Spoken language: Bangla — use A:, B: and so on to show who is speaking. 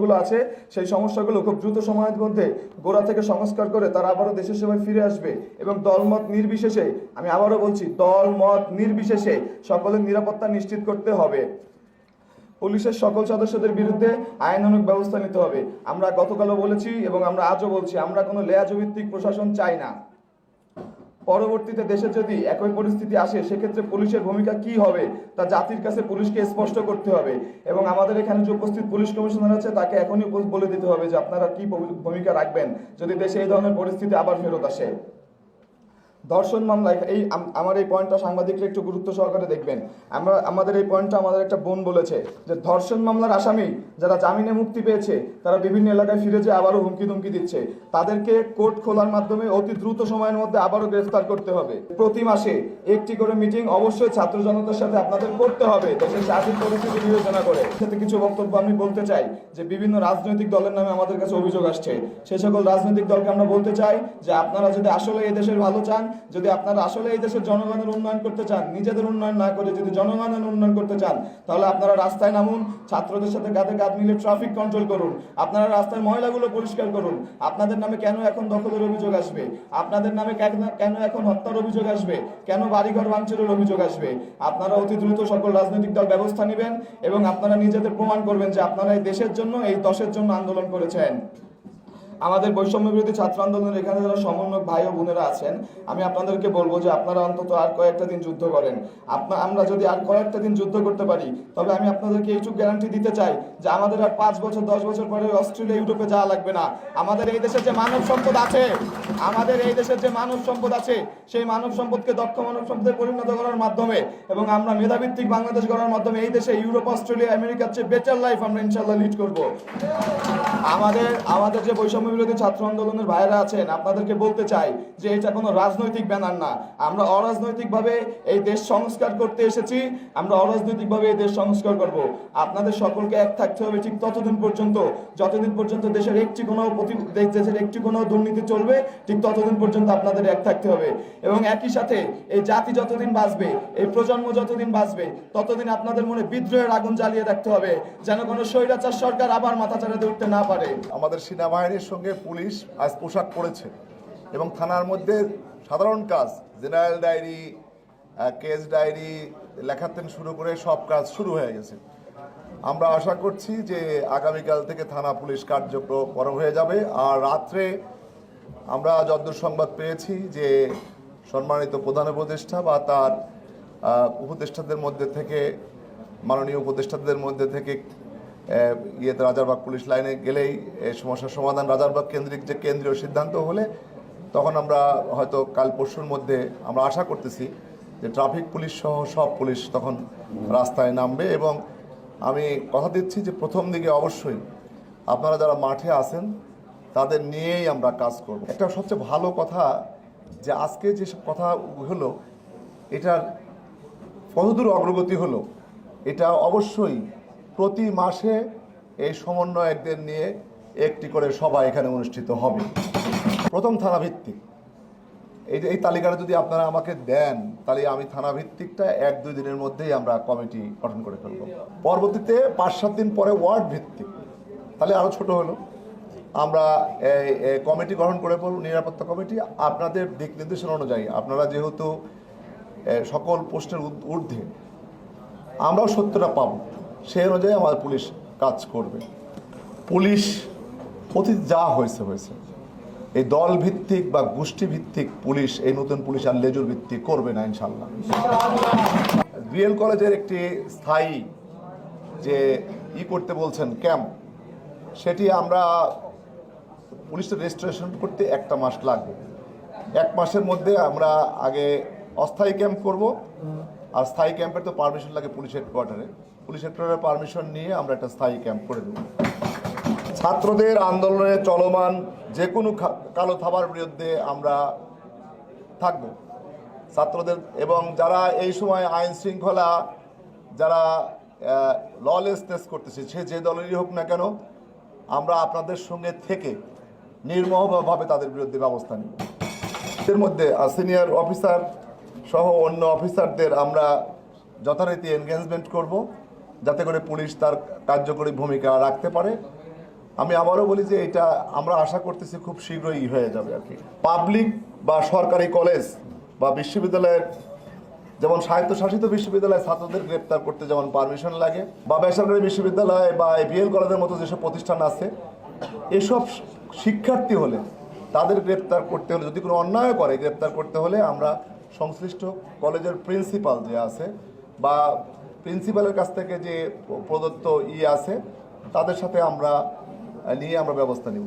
A: গুলো আছে সেই সমস্যাগুলো খুব দ্রুত সময়ের মধ্যে গোড়া থেকে সংস্কার করে তারা আবারও দেশের সেবায় ফিরে আসবে এবং দলমত নির্বিশেষে, আমি আবারও বলছি, দলমত নির্বিশেষে সকলের নিরাপত্তা নিশ্চিত করতে হবে। পুলিশের সকল সদস্যদের বিরুদ্ধে আইনানুগ ব্যবস্থা নিতে হবে। আমরা গতকালও বলেছি এবং আমরা আজও বলছি, আমরা কোনো লেয়াজভিত্তিক প্রশাসন চাই না। পরবর্তীতে দেশে যদি একই পরিস্থিতি আসে সেক্ষেত্রে পুলিশের ভূমিকা কি হবে তা জাতির কাছে পুলিশকে স্পষ্ট করতে হবে এবং আমাদের এখানে যে উপস্থিত পুলিশ কমিশনার আছে তাকে এখনই বলে দিতে হবে যে আপনারা কি ভূমিকা রাখবেন যদি দেশে এই ধরনের পরিস্থিতি আবার ফেরত আসে। ধর্ষণ মামলা, আমার এই পয়েন্টটা সাংবাদিকরা একটু গুরুত্ব সহকারে দেখবেন। আমাদের এই পয়েন্টটা আমাদের একটা বোন বলেছে যে ধর্ষণ মামলার আসামি যারা জামিনে মুক্তি পেয়েছে তারা বিভিন্ন এলাকায় ফিরে যেয়ে আবারও হুমকি ধুমকি দিচ্ছে। তাদেরকে কোর্ট খোলার মাধ্যমে অতি দ্রুত সময়ের মধ্যে আবারও গ্রেফতার করতে হবে। প্রতি মাসে একটি করে মিটিং অবশ্যই ছাত্র জনতার সাথে আপনাদের করতে হবে দেশের সার্বিক পরিস্থিতি বিবেচনা করে। সাথে কিছু বক্তব্য আমি বলতে চাই যে বিভিন্ন রাজনৈতিক দলের নামে আমাদের কাছে অভিযোগ আসছে। সেই সকল রাজনৈতিক দলকে আমরা বলতে চাই যে আপনারা যদি আসলে এই দেশের ভালো চান, যদি আপনারা আসলে এই দেশের জনগণের উন্নয়ন করতে চান, নিজেদের উন্নয়ন না করে যদি জনগণের উন্নয়ন করতে চান, তাহলে আপনারা রাস্তায় নামুন, ছাত্রদের সাথে কাঁধে কাঁধ মিলে ট্রাফিক কন্ট্রোল করুন, আপনারা রাস্তার ময়লাগুলো পরিষ্কার করুন। আপনাদের নামে কেন এখন দখলের অভিযোগ আসবে? আপনাদের নামে কেন এখন হত্যার অভিযোগ আসবে? কেন বাড়িঘর ভাঙচুরের অভিযোগ আসবে? আপনারা অতি দ্রুত সকল রাজনৈতিক দল ব্যবস্থা নেবেন এবং আপনারা নিজেদের প্রমাণ করবেন যে আপনারা এই দেশের জন্য, এই দশের জন্য আন্দোলন করেছেন। আমাদের বৈষম্য বিরোধী ছাত্র আন্দোলনের এখানে যারা সমন্বয়ক ভাই ও বোনেরা আছেন, আমি আপনাদেরকে বলবো যে আপনারা অন্তত আর কয়েকটা দিন যুদ্ধ করেন। আমরা যদি আর কয়েকটা দিন যুদ্ধ করতে পারি তবে আমি আপনাদেরকে এইটুকু গ্যারান্টি দিতে চাই যে আমাদের আর 5 বছর 10 বছর পরে অস্ট্রেলিয়া ইউরোপে যাওয়া লাগবে না। আমাদের এই দেশের যে মানব সম্পদ আছে, সেই মানব সম্পদকে দক্ষ মানব সম্পদে পরিণত করার মাধ্যমে এবং আমরা মেধাভিত্তিক বাংলাদেশ গড়ার মাধ্যমে এই দেশে ইউরোপ, অস্ট্রেলিয়া, আমেরিকার চেয়ে বেটার লাইফ আমরা ইনশাল্লাহ লিড করব। আমাদের যে বৈষম্য বিরোধী ছাত্র আন্দোলনের ভাইয়েরা আছেন, আপনাদেরকে বলতে চাই যে এটা কোনো রাজনৈতিক ব্যানার না। আমরা অরাজনৈতিকভাবে এই দেশ সংস্কার করতে এসেছি, আমরা অরাজনৈতিকভাবে এই দেশ সংস্কার করব। আপনাদের সকলকে এক থাকতে হবে ঠিক ততদিন পর্যন্ত যতদিন পর্যন্ত দেশের একটি কোনো দুর্নীতি চলবে, ঠিক ততদিন পর্যন্ত আপনাদের এক থাকতে হবে এবং একই সাথে এই জাতি যতদিন বাঁচবে, এই প্রজন্ম যতদিন বাঁচবে, ততদিন আপনাদের মনে বিদ্রোহের আগুন জ্বালিয়ে রাখতে হবে যেন কোনো স্বৈরাচার সরকার আবার মাথা চাড়াতে উঠতে না পারে।
B: আমাদের সেনাবাহিনীর সঙ্গে পুলিশ আজ পোশাক পরেছে এবং থানার মধ্যে সাধারণ কাজ, জেনারেল ডায়েরি, কেস ডায়েরি লেখা থেকে শুরু করে সব কাজ শুরু হয়ে গেছে। আমরা আশা করছি যে আগামীকাল থেকে থানা পুলিশ কার্যক্রম হয়ে যাবে। আর রাত্রে আমরা যতদূর সংবাদ পেয়েছি যে সম্মানিত প্রধান উপদেষ্টা বা তার উপদেষ্টাদের মধ্যে থেকে, মাননীয় উপদেষ্টাদের মধ্যে থেকে রাজারবাগ পুলিশ লাইনে গেলেই এই সমস্যার সমাধান রাজারবাগ কেন্দ্রিক যে কেন্দ্রীয় সিদ্ধান্ত হলে তখন আমরা হয়তো কাল পরশুর মধ্যে আমরা আশা করতেছি যে ট্রাফিক পুলিশ সহ সব পুলিশ তখন রাস্তায় নামবে এবং আমি কথা দিচ্ছি যে প্রথম দিকে অবশ্যই আপনারা যারা মাঠে আছেন তাদের নিয়েই আমরা কাজ করব। একটা সবচেয়ে ভালো কথা যে আজকে যে কথা হলো এটার কতদূর অগ্রগতি হলো, এটা অবশ্যই প্রতি মাসে এই সমন্বয়কদের নিয়ে একটি করে সভা এখানে অনুষ্ঠিত হবে। প্রথম থানা ভিত্তিক এই তালিকাটা যদি আপনারা আমাকে দেন তাহলে আমি থানা ভিত্তিকটা 1-2 দিনের মধ্যেই আমরা কমিটি গঠন করে ফেলব। পরবর্তীতে 5-7 দিন পরে ওয়ার্ড ভিত্তিক, তাহলে আরও ছোট হলো, আমরা কমিটি গঠন করে ফেলব, নিরাপত্তা কমিটি। আপনাদের দিক নির্দেশনা অনুযায়ী আপনারা যেহেতু সকল পোস্টের ঊর্ধ্বে, আমরাও সত্যটা পাবো, সেই অনুযায়ী আমাদের পুলিশ কাজ করবে। পুলিশ অতীত যা হয়েছে এই দল ভিত্তিক বা গোষ্ঠী ভিত্তিক পুলিশ, এই নতুন পুলিশ আর লেজুর ভিত্তিক করবে না ইনশাল্লাহ। বিএল কলেজের একটি স্থায়ী যে করতে বলছেন ক্যাম্প, সেটি আমরা পুলিশের রেজিস্ট্রেশন করতে 1 মাস লাগবে। 1 মাসের মধ্যে আমরা আগে অস্থায়ী ক্যাম্প করব, আর স্থায়ী ক্যাম্পের তো পারমিশন লাগে পুলিশ হেডকোয়ার্টারে। পুলিশ হেডকোয়ার্টারের পারমিশন নিয়ে আমরা একটা স্থায়ী ক্যাম্প করে দেব। ছাত্রদের আন্দোলনে চলমান যে কোনো কালো থাবার বিরুদ্ধে আমরা থাকব। ছাত্রদের এবং যারা এই সময় আইন শৃঙ্খলা, যারা ললেসনেস করতেছে, সে যে দলেরই হোক না কেন, আমরা আপনাদের সঙ্গে থেকে নির্মমভাবে তাদের বিরুদ্ধে ব্যবস্থা নিব। এর মধ্যে সিনিয়র অফিসার সহ অন্য অফিসারদের আমরা যথারীতি এনগেজমেন্ট করব যাতে করে পুলিশ তার কার্যকরী ভূমিকা রাখতে পারে আমি আবারও বলি যে এটা আমরা আশা করতেছি খুব শীঘ্রই হয়ে যাবে আর কি। পাবলিক বা সরকারি কলেজ বা বিশ্ববিদ্যালয়ের, যেমন স্বায়ত্তশাসিত বিশ্ববিদ্যালয়ে ছাত্রদের গ্রেপ্তার করতে যেমন পারমিশন লাগে, বা বেসরকারি বিশ্ববিদ্যালয় বা বিএল কলেজের মতো যেসব প্রতিষ্ঠান আছে, এসব শিক্ষার্থী হলে তাদের গ্রেপ্তার করতে হলে, যদি কোনো অন্যায় করে গ্রেপ্তার করতে হলে আমরা সংশ্লিষ্ট কলেজের প্রিন্সিপাল যে আছে বা প্রিন্সিপালের কাছ থেকে যে প্রদত্ত আছে তাদের সাথে আমরা ব্যবস্থা নিব।